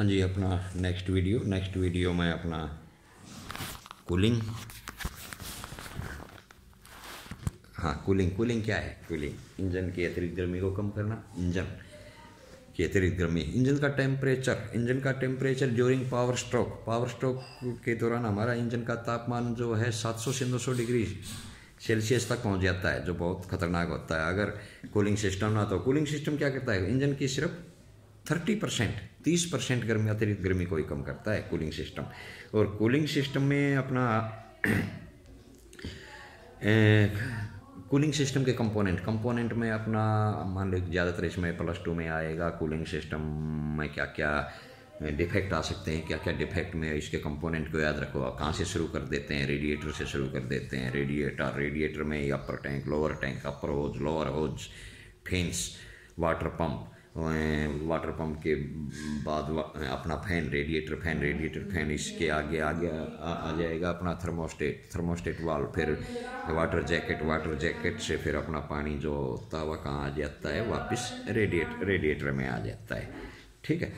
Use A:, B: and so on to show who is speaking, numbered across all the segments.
A: हाँ जी, अपना next video में अपना कूलिंग। हाँ, कूलिंग क्या है? कूलिंग इंजन की अतिरिक्त गर्मी को कम करना। इंजन की अतिरिक्त गर्मी, इंजन का टेम्परेचर ड्यूरिंग पावर स्ट्रोक के दौरान हमारा इंजन का तापमान जो है 700 से 900 डिग्री सेल्सियस तक पहुंच जाता है, जो बहुत खतरनाक होता है अगर कूलिंग सिस्टम ना। तो कूलिंग सिस्टम क्या करता है? इंजन की सिर्फ 30% गर्मी, अतिरिक्त गर्मी को ही कम करता है कूलिंग सिस्टम। और कूलिंग सिस्टम में अपना कूलिंग सिस्टम के कंपोनेंट में अपना मान लीजिए ज़्यादातर इसमें +2 में आएगा। कूलिंग सिस्टम में क्या क्या डिफेक्ट आ सकते हैं, क्या क्या डिफेक्ट में इसके कंपोनेंट को याद रखो। आप कहाँ से शुरू कर देते हैं? रेडिएटर से शुरू कर देते हैं। रेडिएटर में अपर टैंक, लोअर टैंक, अपर होज, लोअर होज, फेंस, वाटर पंप के बाद अपना रेडिएटर फैन, इसके आगे आ जाएगा अपना थर्मोस्टेट वाल्व, फिर वाटर जैकेट से फिर अपना पानी जो होता है वह कहाँ आ जाता है? वापस रेडिएटर में आ जाता है। ठीक है।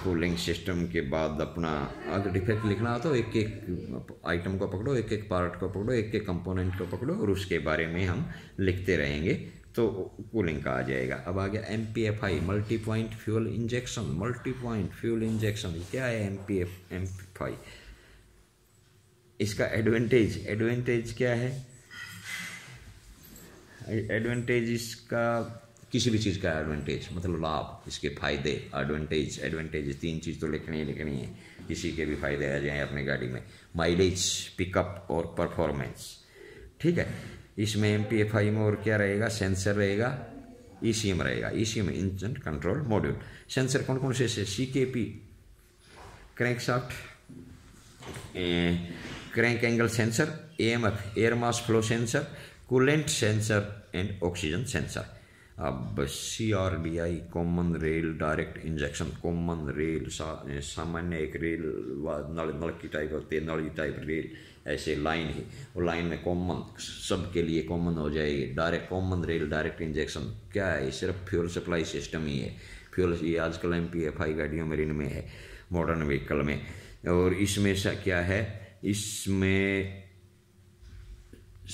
A: कूलिंग सिस्टम के बाद अपना अगर डिफेक्ट लिखना हो तो एक एक आइटम को पकड़ो, एक एक पार्ट को पकड़ो, एक एक कंपोनेंट को पकड़ो और उसके बारे में हम लिखते रहेंगे तो कूलिंग का आ जाएगा। अब आ गया MPFI, multi point fuel injection. क्या है MPFI? इसका एडवांटेज क्या है? एडवांटेज इसका किसी भी चीज़ का एडवांटेज मतलब लाभ, इसके फायदे। एडवांटेज 3 चीज़ तो लिखनी है, किसी के भी फायदे आ जाएं अपनी गाड़ी में। माइलेज, पिकअप और परफॉर्मेंस। ठीक है। इसमें MPFI में और क्या रहेगा? सेंसर रहेगा, ECM रहेगा। ECM engine control module. Sensor कौन कौन से? CKP crankshaft, crank angle sensor, AMF air mass flow sensor, coolant sensor and oxygen sensor. अब CRDI common rail direct injection. Common rail सामान्य एक रेल नल की टाइप होती है, नली टाइप रेल, ऐसे लाइन है और लाइन में कॉमन सबके लिए कॉमन हो जाएगी। कॉमन रेल डायरेक्ट इंजेक्शन क्या है? सिर्फ फ्यूल सप्लाई सिस्टम ही है। फ्यूल ये आजकल MPFI गाड़ियों में में है, मॉडर्न व्हीकल में। और इसमें क्या है? इसमें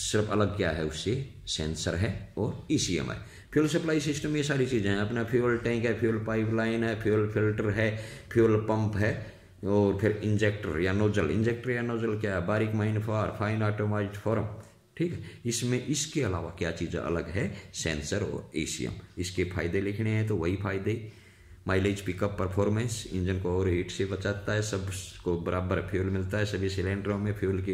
A: सिर्फ अलग क्या है उससे? सेंसर है और ECM है। फ्यूल सप्लाई सिस्टम ये सारी चीज़ें हैं। अपना फ्यूल टैंक है, फ्यूल पाइपलाइन है, फ्यूल फिल्टर है, फ्यूल पंप है और फिर इंजेक्टर या नोजल क्या है? बारीक फाइन ऑटोमाइज्ड फॉर्म। ठीक है। इसमें इसके अलावा क्या चीज़ अलग है? सेंसर और ECM। इसके फायदे लिखने हैं तो वही फायदे, माइलेज, पिकअप, परफॉर्मेंस, इंजन को ओवर हीट से बचाता है, सबको बराबर फ्यूल मिलता है, सभी सिलेंडरों में फ्यूल की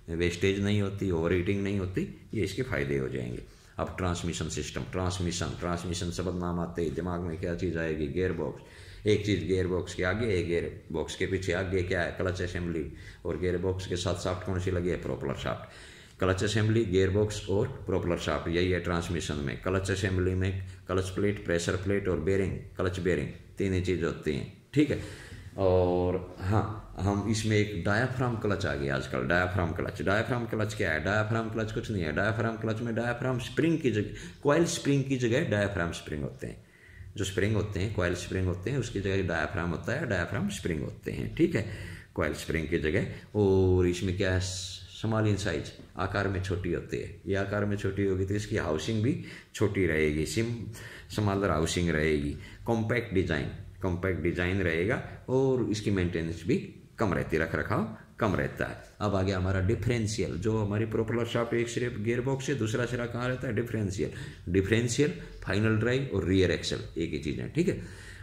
A: वेस्टेज नहीं होती, ओवर हीटिंग नहीं होती, ये इसके फायदे हो जाएंगे। अब ट्रांसमिशन सिस्टम, ट्रांसमिशन शब्द नाम आते ही दिमाग में क्या चीज़ आएगी? Gear box. एक चीज़ गियर बॉक्स के आगे है, गियर बॉक्स के पीछे आगे क्या है? Clutch assembly. और गियर बॉक्स के साथ शाफ्ट कौन सी लगी है? Propeller shaft. Clutch assembly, gear box और प्रोपेलर शाफ्ट, यही है ट्रांसमिशन में। क्लच असेंबली में क्लच प्लेट, प्रेशर प्लेट और बेरिंग, क्लच बेरिंग, 3 ही चीज़ होती हैं। ठीक है। और हाँ, हम इसमें एक डायाफ्राम क्लच आ गया आजकल। डायाफ्राम क्लच क्या है? डायाफ्राम क्लच कुछ नहीं है। डायाफ्राम क्लच में डायाफ्राम स्प्रिंग की जगह, कॉइल स्प्रिंग की जगह डायाफ्राम स्प्रिंग होते हैं। जो स्प्रिंग होते हैं, कॉइल स्प्रिंग होते हैं, उसकी जगह डायाफ्राम होता है, डायाफ्राम स्प्रिंग होते हैं। ठीक है। कॉइल स्प्रिंग की जगह। और इसमें क्या है? स्मॉल इन साइज, आकार में छोटी होती है। ये आकार में छोटी होगी तो इसकी हाउसिंग भी छोटी रहेगी, स्मॉलर हाउसिंग रहेगी। कॉम्पैक्ट डिजाइन रहेगा और इसकी मेंटेनेंस भी कम रहती है, रख रखाव कम रहता है। अब आ गया हमारा डिफरेंशियल। जो हमारी प्रोपेलर शाफ्ट एक सिर्फ गियर बॉक्स से, दूसरा सिरा कहाँ रहता है? डिफरेंशियल, फाइनल ड्राइव और रियर एक्सल, एक ही चीज़ है। ठीक है।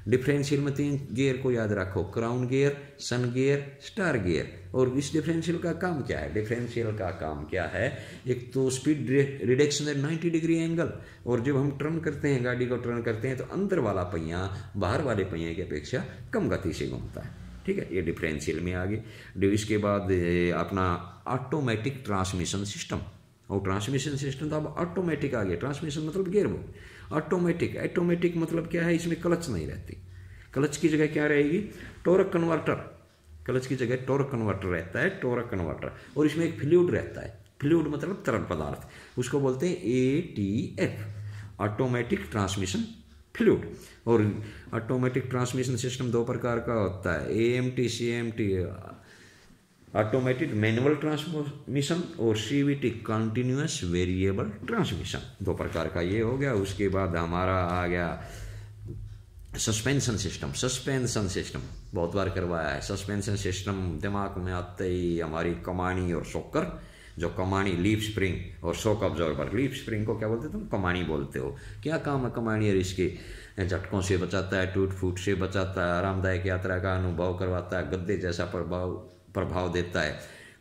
A: डिफरेंशियल में 3 गियर को याद रखो, crown gear, sun gear, star gear. और इस डिफरेंशियल का काम क्या है? एक तो speed reduction at 90 degree angle. और जब हम टर्न करते हैं, गाड़ी को टर्न करते हैं तो अंदर वाला पहिया बाहर वाले पहिए की अपेक्षा कम गति से घूमता है। ठीक है। ये डिफरेंशियल में आ गई। इसके बाद अपना ऑटोमेटिक ट्रांसमिशन सिस्टम। और ट्रांसमिशन सिस्टम तो अब ऑटोमेटिक आ गया। ट्रांसमिशन मतलब गियर बॉक्स। ऑटोमेटिक मतलब क्या है? इसमें क्लच नहीं रहती। क्लच की जगह क्या रहेगी? Torque converter. क्लच की जगह टॉर्क कन्वर्टर रहता है, और इसमें एक फ्लूइड रहता है। फ्लूइड मतलब तरल पदार्थ, उसको बोलते हैं ATF, ऑटोमेटिक ट्रांसमिशन फ्लूइड। और ऑटोमेटिक ट्रांसमिशन सिस्टम दो प्रकार का होता है, AMT CMT automated manual transmission और CVT कंटिन्यूअस वेरिएबल ट्रांसमिशन, दो प्रकार का ये हो गया। उसके बाद हमारा आ गया सस्पेंशन सिस्टम। सस्पेंशन सिस्टम बहुत बार करवाया है। सस्पेंशन सिस्टम दिमाग में आते ही हमारी कमानी और शॉकर, जो कमानी लीफ स्प्रिंग और शॉक ऑब्जॉर्बर। लीफ स्प्रिंग को क्या बोलते हो तुम? कमानी बोलते हो। क्या काम है कमानी? और इसके झटकों से बचाता है, टूट फूट से बचाता है, आरामदायक यात्रा का अनुभव करवाता है, गद्दे जैसा प्रभाव देता है,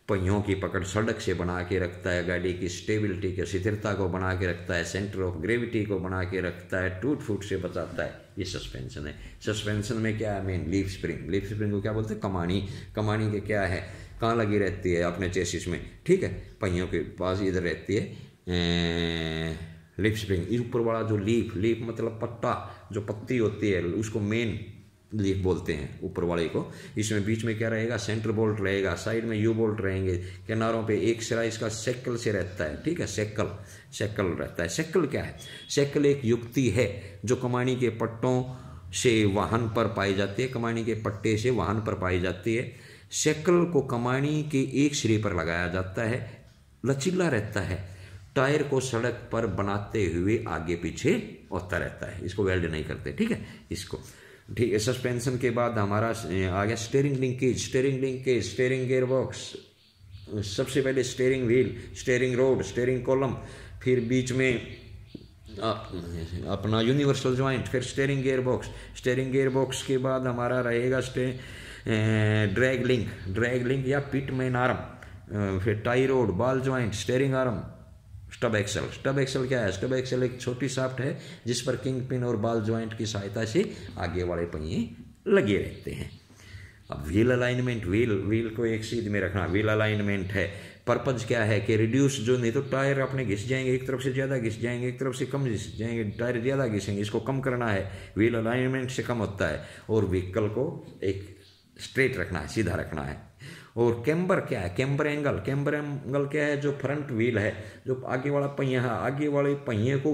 A: पहियों की पकड़ सड़क से बना के रखता है, गाड़ी की स्टेबिलिटी की स्थिरता को बना के रखता है, सेंटर ऑफ ग्रेविटी को बना के रखता है, टूट फूट से बचाता है। ये सस्पेंशन है। सस्पेंशन में क्या है main? Leaf spring. Leaf spring को क्या बोलते हैं? कमानी। कमानी के क्या है? कहाँ लगी रहती है? अपने चेसिस में, ठीक है, पहियों के पास इधर रहती है लीफ स्प्रिंग। ऊपर वाला जो लीफ मतलब पत्ता, जो पत्ती होती है उसको मेन लीफ बोलते हैं, ऊपर वाले को। इसमें बीच में क्या रहेगा? सेंटर बोल्ट रहेगा, साइड में यू बोल्ट रहेंगे, किनारों पे एक सिरा इसका सेक्कल से रहता है, ठीक है, सेक्कल रहता है। सेक्कल क्या है? सेक्कल एक युक्ति है जो कमानी के पट्टों से वाहन पर पाई जाती है, कमानी के पट्टे से वाहन पर पाई जाती है। सेक्कल को कमानी के एक सिरे पर लगाया जाता है, लचीला रहता है, टायर को सड़क पर बनाते हुए आगे पीछे होता रहता है, इसको वेल्ड नहीं करते, ठीक है, इसको, ठीक है। सस्पेंशन के बाद हमारा आ गया steering linkage. Steering gear box, सबसे पहले steering wheel, steering rod, steering column, फिर बीच में अपना यूनिवर्सल जॉइंट, फिर steering gear box. Steering gear box के बाद हमारा रहेगा ड्रैग लिंक या पिट मेन आर्म, फिर tie rod, ball joint, steering arm, stub axle क्या है? स्टब एक्सल एक छोटी शाफ्ट है जिस पर किंग पिन और बॉल जॉइंट की सहायता से आगे वाले पहिए लगे रहते हैं। अब व्हील अलाइनमेंट, व्हील को एक सीध में रखना, व्हील अलाइनमेंट है। पर्पज क्या है कि रिड्यूस, जो नहीं तो टायर अपने घिस जाएंगे, एक तरफ से ज़्यादा घिस जाएंगे, एक तरफ से कम घिस जाएंगे, टायर ज़्यादा घिसेंगे, इसको कम करना है, व्हील अलाइनमेंट से कम होता है। और व्हीकल को एक स्ट्रेट रखना है, सीधा रखना है। और कैम्बर क्या है? कैम्बर एंगल क्या है? जो फ्रंट व्हील है, जो आगे वाला पहिया है, आगे वाले पहिए को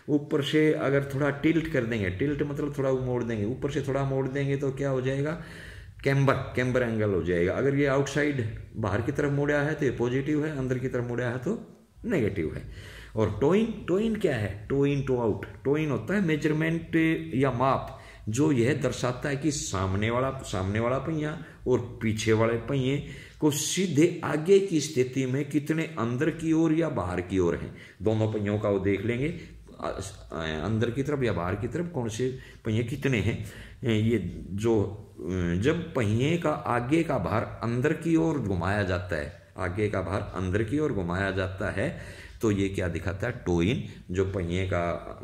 A: ऊपर से अगर थोड़ा टिल्ट कर देंगे, टिल्ट मतलब थोड़ा मोड़ देंगे, ऊपर से थोड़ा मोड़ देंगे तो क्या हो जाएगा? कैम्बर एंगल हो जाएगा। अगर ये आउटसाइड बाहर की तरफ मुड़ा है तो ये पॉजिटिव है, अंदर की तरफ मुड़ा है तो नेगेटिव है। और टोइन क्या है? टो आउट होता है मेजरमेंट या माप, जो यह दर्शाता है कि सामने वाला पहिया और पीछे वाले पहिए को सीधे आगे की स्थिति में कितने अंदर की ओर या बाहर की ओर हैं। दोनों पहियों का वो देख लेंगे, अंदर की तरफ या बाहर की तरफ कौन से पहिए कितने हैं। ये जो जब पहिए का आगे का भार अंदर की ओर घुमाया जाता है, आगे का भार अंदर की ओर घुमाया जाता है तो ये क्या दिखाता है? टोइन। जो पहिए का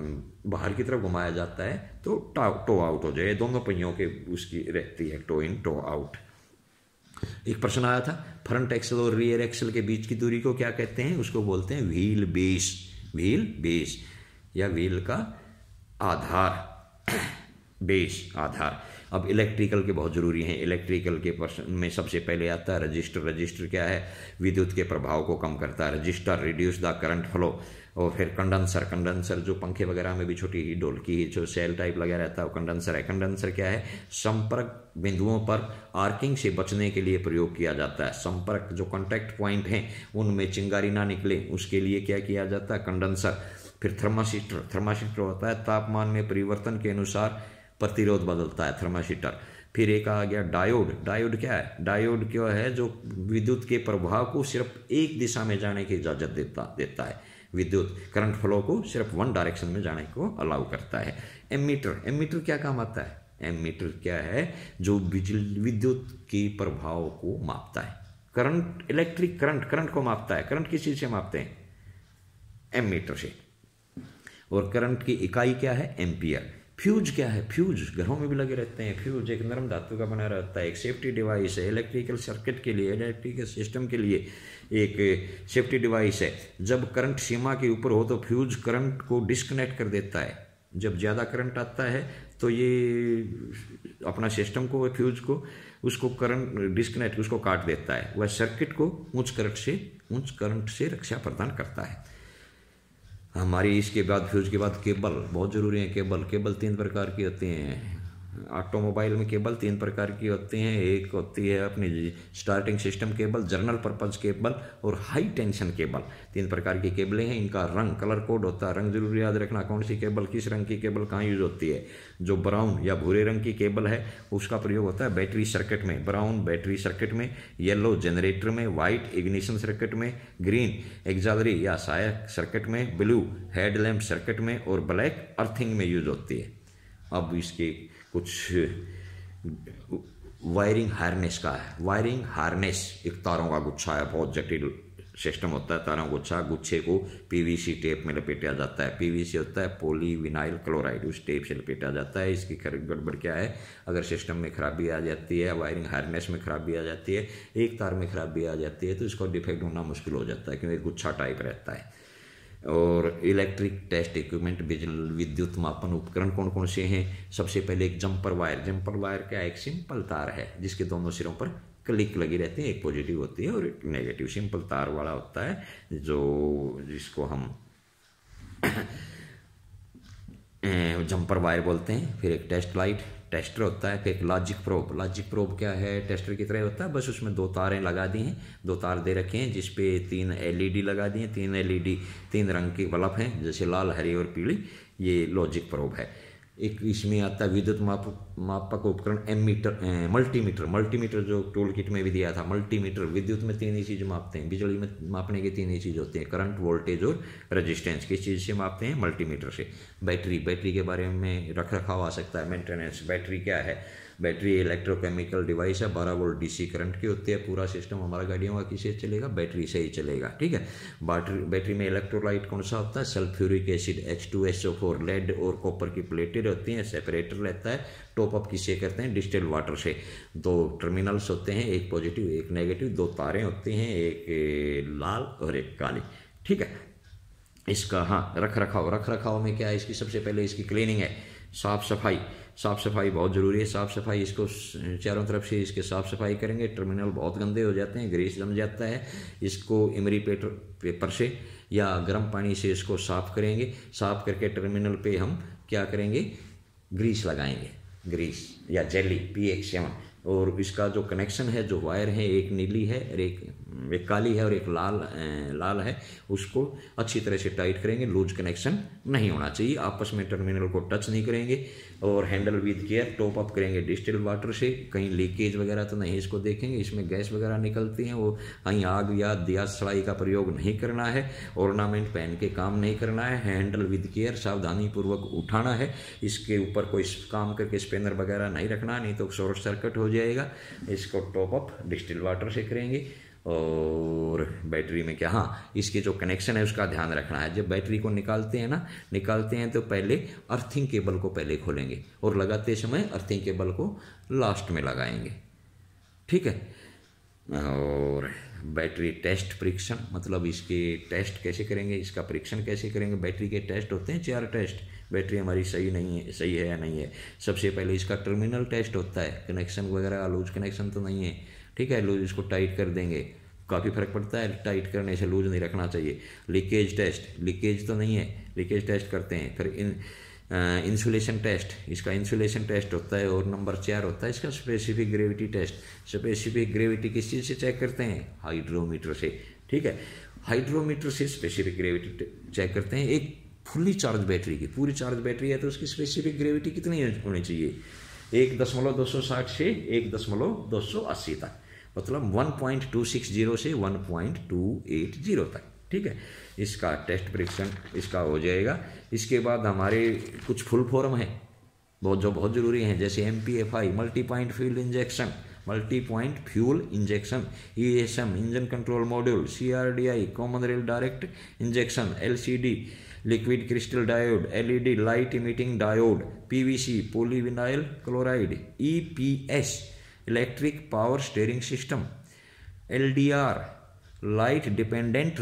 A: बाहर की तरफ घुमाया जाता है तो टो आउट हो जाए। दोनों पहियों के उसकी रहती है टो आउट। एक प्रश्न आया था, फ्रंट एक्सल और रियर एक्सल के बीच की दूरी को क्या कहते हैं? उसको बोलते हैं व्हील बेस या व्हील का आधार, बेस आधार। अब इलेक्ट्रिकल के बहुत जरूरी हैं। इलेक्ट्रिकल के प्रश्न में सबसे पहले आता है रजिस्टर क्या है? विद्युत के प्रभाव को कम करता है। Register reduce the current flow. और फिर कंडेंसर जो पंखे वगैरह में भी छोटी ही ढोलकी जो सेल टाइप लगा रहता है वो कंडेंसर है। कंडेंसर क्या है? संपर्क बिंदुओं पर आर्किंग से बचने के लिए प्रयोग किया जाता है। संपर्क जो कॉन्टैक्ट पॉइंट हैं उनमें चिंगारी ना निकले उसके लिए क्या किया जाता है? कंडेंसर। फिर थर्मासीटर होता है तापमान में परिवर्तन के अनुसार प्रतिरोध बदलता है, थर्मासीटर। फिर एक आ गया डायोड क्या है? डायोड क्या है? जो विद्युत के प्रवाह को सिर्फ एक दिशा में जाने की इजाजत देता है। विद्युत करंट फ्लो को सिर्फ वन डायरेक्शन में जाने को अलाउ करता है। एमीटर क्या काम आता है? एमीटर क्या है? जो विद्युत के प्रभाव को मापता है। इलेक्ट्रिक करंट को मापता है। करंट किस चीज से मापते हैं? एमीटर से। और करंट की इकाई क्या है? एम्पियर। फ्यूज क्या है? फ्यूज घरों में भी लगे रहते हैं। फ्यूज एक नरम धातु का बना रहता है, एक सेफ्टी डिवाइस है। इलेक्ट्रिकल सर्किट के लिए, इलेक्ट्रिकल सिस्टम के लिए एक सेफ्टी डिवाइस है। जब करंट सीमा के ऊपर हो तो फ्यूज करंट को डिस्कनेक्ट कर देता है। जब ज़्यादा करंट आता है तो ये अपना सिस्टम को, फ्यूज को, उसको करंट डिस्कनेक्ट, उसको काट देता है। वह सर्किट को उच्च करंट से रक्षा प्रदान करता है। हमारी इसके बाद फिर उसके बाद केबल बहुत ज़रूरी है। केबल 3 प्रकार की होती हैं। ऑटोमोबाइल में केबल 3 प्रकार की होती हैं। एक होती है अपनी starting system cable, general purpose cable और हाई टेंशन केबल। 3 प्रकार की केबलें हैं। इनका रंग कलर कोड होता है। रंग जरूर याद रखना, कौन सी केबल किस रंग की केबल कहाँ यूज होती है। जो ब्राउन या भूरे रंग की केबल है उसका प्रयोग होता है बैटरी सर्किट में, ब्राउन बैटरी सर्किट में, येलो जनरेटर में, व्हाइट इग्निशन सर्किट में, ग्रीन एक्सालरी या सहायक सर्किट में, ब्लू हेडलैम्प सर्किट में और ब्लैक अर्थिंग में यूज होती है। अब इसके कुछ वायरिंग हार्नेस का है। वायरिंग हार्नेस एक तारों का गुच्छा है, बहुत जटिल सिस्टम होता है। तारों गुच्छा, गुच्छे को पीवीसी टेप में लपेटा जाता है। पीवीसी होता है पॉलीविनाइल क्लोराइड, उस टेप से लपेटा जाता है। इसकी गड़बड़ क्या है, अगर सिस्टम में खराबी आ जाती है, वायरिंग हार्नेस में खराबी आ जाती है, एक तार में खराबी आ जाती है तो इसको डिफेक्ट होना मुश्किल हो जाता है, क्योंकि गुच्छा टाइप रहता है। और इलेक्ट्रिक टेस्ट इक्विपमेंट, विद्युत मापन उपकरण कौन कौन से हैं। सबसे पहले एक जंपर वायर। जंपर वायर क्या, एक सिंपल तार है जिसके दोनों सिरों पर क्लिक लगी रहती है, एक पॉजिटिव होती है और एक नेगेटिव। सिंपल तार वाला होता है जिसको हम जंपर वायर बोलते हैं। फिर एक टेस्ट लाइट, टेस्टर होता है। फिर एक लॉजिक प्रोब। लॉजिक प्रोब क्या है, टेस्टर की तरह होता है, बस उसमें 2 तारें लगा दी हैं, 2 तार दे रखे हैं जिसपे 3 एलईडी लगा दी हैं। 3 एलईडी 3 रंग की बल्ब हैं, जैसे लाल, हरी और पीली। ये लॉजिक प्रोब है। एक इसमें आता है विद्युत मापक उपकरण एमीटर, मल्टीमीटर जो टूल किट में भी दिया था। मल्टीमीटर विद्युत में 3 ही चीज़ मापते हैं, बिजली में मापने की 3 ही चीज़ होती है, करंट, वोल्टेज और रेजिस्टेंस। किस चीज़ से मापते हैं, मल्टीमीटर से। बैटरी के बारे में रख रखाव आ सकता है, मेंटेनेंस। बैटरी क्या है, बैटरी इलेक्ट्रोकेमिकल डिवाइस है, 12 वोल्ट डीसी करंट की होती है। पूरा सिस्टम हमारा गाड़ियों का किससे चलेगा, बैटरी से ही चलेगा, ठीक है। बैटरी में इलेक्ट्रोलाइट कौन सा होता है, सल्फ्यूरिक एसिड, H2SO4, लेड और कॉपर की प्लेटें होती हैं, सेपरेटर रहता है। टॉप अप किससे करते हैं, डिस्टिल वाटर से। 2 टर्मिनल्स होते हैं, एक पॉजिटिव एक नेगेटिव। 2 तारें होती हैं, एक लाल और एक काली, ठीक है। इसका रख रखाव में क्या है, इसकी सबसे पहले इसकी क्लीनिंग है, साफ सफाई बहुत ज़रूरी है। साफ सफाई, इसको चारों तरफ से इसके साफ सफाई करेंगे। टर्मिनल बहुत गंदे हो जाते हैं, ग्रीस जम जाता है। इसको इमरी पेपर से या गर्म पानी से इसको साफ करेंगे। साफ करके टर्मिनल पे हम क्या करेंगे, ग्रीस लगाएंगे, ग्रीस या जेली PX7। और इसका जो कनेक्शन है, जो वायर है, एक नीली है और एक काली है और एक लाल है, उसको अच्छी तरह से टाइट करेंगे। लूज कनेक्शन नहीं होना चाहिए, आपस में टर्मिनल को टच नहीं करेंगे। और handle with care top up करेंगे डिस्टिल वाटर से। कहीं लीकेज वगैरह तो नहीं, इसको देखेंगे, इसमें गैस वगैरह निकलती हैं, वो कहीं आग या दिया सलाई का प्रयोग नहीं करना है। ऑर्नामेंट पहन के काम नहीं करना है। हैंडल विद केयर सावधानी पूर्वक उठाना है। इसके ऊपर कोई काम करके स्पिनर वगैरह नहीं रखना, नहीं तो शॉर्ट सर्किट हो जाएगा। इसको टॉप अप डिस्टिल वाटर से करेंगे। और बैटरी में क्या, इसके जो कनेक्शन है उसका ध्यान रखना है। जब बैटरी को निकालते हैं तो पहले अर्थिंग केबल को पहले खोलेंगे और लगाते समय अर्थिंग केबल को लास्ट में लगाएंगे, ठीक है। और बैटरी टेस्ट परीक्षण, मतलब इसके टेस्ट कैसे करेंगे, इसका परीक्षण कैसे करेंगे। बैटरी के टेस्ट होते हैं 4 टेस्ट। बैटरी हमारी सही है या नहीं है। सबसे पहले इसका टर्मिनल टेस्ट होता है, कनेक्शन वगैरह लूज कनेक्शन तो नहीं है, ठीक है। लूज इसको टाइट कर देंगे, काफ़ी फर्क पड़ता है टाइट करने से, लूज नहीं रखना चाहिए। लीकेज टेस्ट, लीकेज तो नहीं है, लीकेज टेस्ट करते हैं। फिर इंसुलेशन टेस्ट, इसका इंसुलेशन टेस्ट होता है। और नंबर 4 होता है इसका specific gravity test. Specific gravity किस चीज़ से चेक करते हैं, हाइड्रोमीटर से, ठीक है। हाइड्रोमीटर से स्पेसिफिक ग्रेविटी चेक करते हैं। एक फुल्ली चार्ज बैटरी की, पूरी चार्ज बैटरी है तो उसकी स्पेसिफिक ग्रेविटी कितनी होनी चाहिए, 1.260 से 1.280 तक, मतलब 1.260 से 1.280 तक, ठीक है। इसका टेस्ट परीक्षण इसका हो जाएगा। इसके बाद हमारे कुछ फुल फॉर्म है बहुत ज़रूरी हैं, जैसे MPFI multi point fuel injection, ESM engine control module, CRDI common rail direct injection, LCD liquid crystal diode, LED light emitting diode, PVC polyvinyl chloride, EPS electric power steering system, LDR light dependent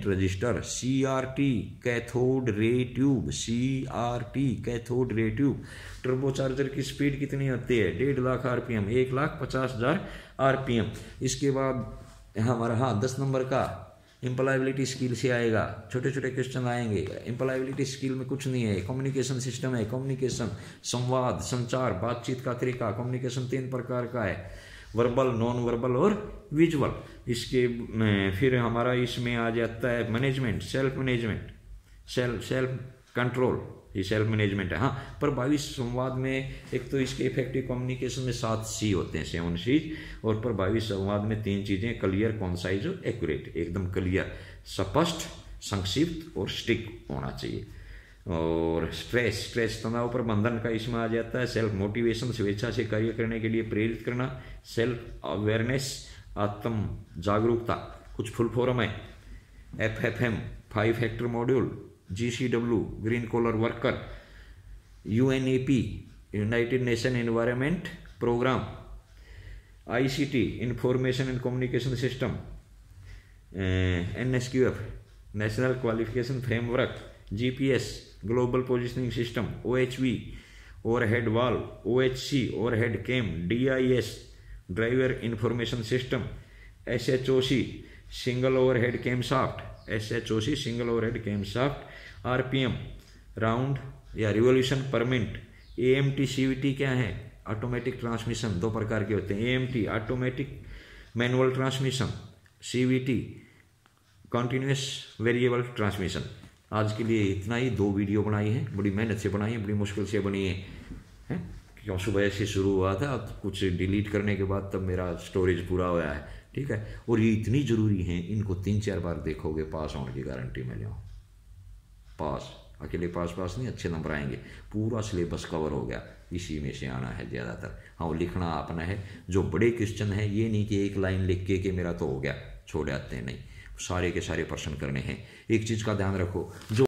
A: register, CRT cathode ray tube, turbocharger की speed कितनी होती है, 1.5 lakh RPM, 1,50,000 RPM। इसके बाद हमारा 10 number का employability skill से आएगा, छोटे छोटे क्वेश्चन आएंगे। एम्प्लॉयबिलिटी स्किल में कुछ नहीं है, कम्युनिकेशन सिस्टम है, कम्युनिकेशन संवाद संचार बातचीत का तरीका। कम्युनिकेशन 3 प्रकार का है, वर्बल, नॉन वर्बल और विजुअल। इसके फिर हमारा इसमें आ जाता है management, self management, self control, ये सेल्फ मैनेजमेंट है। हाँ, प्रभावी संवाद में एक तो इसके इफेक्टिव कम्युनिकेशन में 7 C होते हैं, 7 C's, और प्रभावी संवाद में 3 चीजें, क्लियर, कॉन्साइज और एक्यूरेट। एकदम क्लियर, स्पष्ट, संक्षिप्त और स्टिक होना चाहिए। और स्ट्रेस तनाव प्रबंधन का इसमें आ जाता है। सेल्फ मोटिवेशन, स्वेच्छा से कार्य करने के लिए प्रेरित करना। सेल्फ अवेयरनेस, आत्म जागरूकता, कुछ फुल फॉर्म है, FFM 5 factor module, GCW green collar worker, UNEP united nation environment programme, ICT information and communication system, NSQF national qualification framework, GPS global positioning system, OHV overhead valve, OHC overhead cam, DIS driver information system, SHOC single overhead cam shaft, SHOC single overhead cam shaft, RPM round या revolution per minute, AMT CVT क्या है, automatic transmission 2 प्रकार के होते हैं, AMT automatic manual transmission, CVT continuous variable transmission. आज के लिए इतना ही, 2 वीडियो बनाई है, बड़ी मेहनत से बनाई है, बड़ी मुश्किल से बनी है क्यों सुबह से शुरू हुआ था, कुछ डिलीट करने के बाद तब मेरा स्टोरेज पूरा हुआ है, ठीक है। और ये इतनी ज़रूरी है, इनको 3-4 बार देखोगे, पास होने की गारंटी मैं लिया। पास अकेले पास नहीं, अच्छे नंबर आएंगे, पूरा सिलेबस कवर हो गया, इसी में से आना है ज़्यादातर। हाँ, लिखना अपना है, जो बड़े क्वेश्चन है ये नहीं कि एक लाइन लिख के मेरा तो हो गया, छोड़ आते हैं, नहीं, सारे के सारे प्रश्न करने हैं। एक चीज़ का ध्यान रखो, जो